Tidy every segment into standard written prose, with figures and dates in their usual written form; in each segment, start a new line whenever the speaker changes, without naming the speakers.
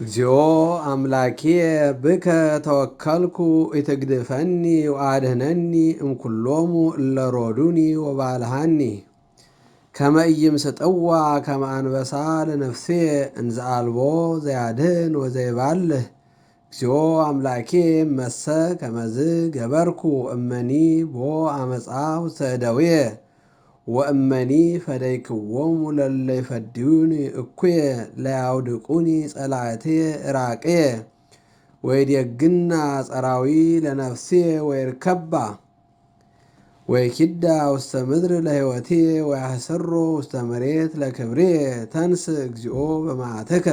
እግዚኦ አምላኬ ብከ ተወከልኩ ኢትግድፈኒ ወአድኅነኒ እምኩሎሙ እለ ሮዱኒ ወባልሃኒ ከመ ኢይምስጥዋ ከመ አንበሳ ለነፍስየ እንዘ አልቦ ዘያድኅን ወዘይባልህ። እግዚኦ አምላኬ እመሰ ከመዝ ገበርኩ እመኒ ቦ አመፃ ውስተ እደውየ ወእመኒ ፈደይክዎሙ ለለ ይፈድዩኒ እኩየ ለያውድቁኒ ጸላእትየ ዕራቅየ ወይዴግና ጸራዊ ለነፍስየ ወይርከባ ወይኪዳ ውስተ ምድር ለሕይወትየ ወያህስሮ ውስተ መሬት ለክብርየ። ተንስ እግዚኦ በመዓትከ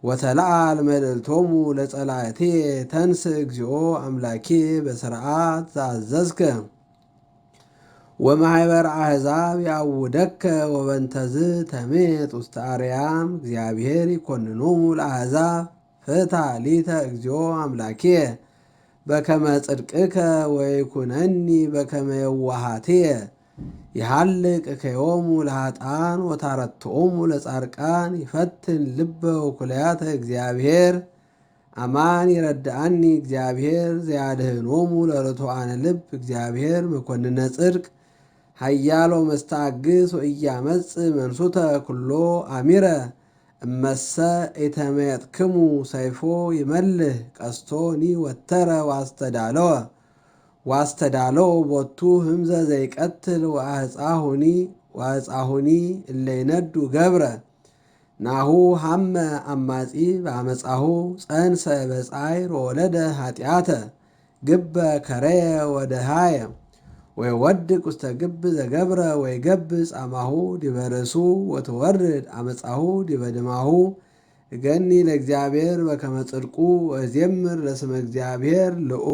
ወተለዓል መልእልቶሙ ለጸላእትየ። ተንስ እግዚኦ አምላኬ በስርዓት ዘአዘዝከ ወማኅበረ አሕዛብ ያውደከ ወበንተዝ ተሜጥ ውስተ አርያም። እግዚአብሔር ይኰንኖሙ ለአሕዛብ ፍትሐ ሊተ እግዚኦ አምላኬየ በከመ ጽድቅከ ወይኩነኒ በከመ የዋሃትየ። ይሃልቅ ከዮሙ ለኃጥኣን ወታረትኦሙ ለጻድቃን ይፈትን ልበ ወኩለያተ እግዚአብሔር። አማን ይረድአኒ እግዚአብሔር ዘያድኅኖሙ ለርቱዓነ ልብ። እግዚአብሔር መኰንነ ጽድቅ ኃያሎ መስተአግስ ወኢያመጽእ መንሱተ ኩሎ አሚረ። እመሰ ኢተመየጥክሙ ሰይፎ ይመልህ ቀስቶኒ ወተረ ዋስተዳለወ ቦቱ ህምዘ ዘይቀትል ወአዕፃሁኒ እለ ይነዱ ገብረ። ናሁ ሐመ አማጺ በአመፃሁ ጸንሰ በጻዕር ወወለደ ኃጢአተ ግበ ከረየ ወደሃየ ወይወድቅ ውስተ ግብ ዘገብረ ወይገብጽ ጻማሁ ዲበ ርእሱ ወትወርድ አመፃሁ ዲበ ድማሁ። እገኒ ለእግዚአብሔር በከመ ጽድቁ ወእዜምር ለስመ እግዚአብሔር ልዑል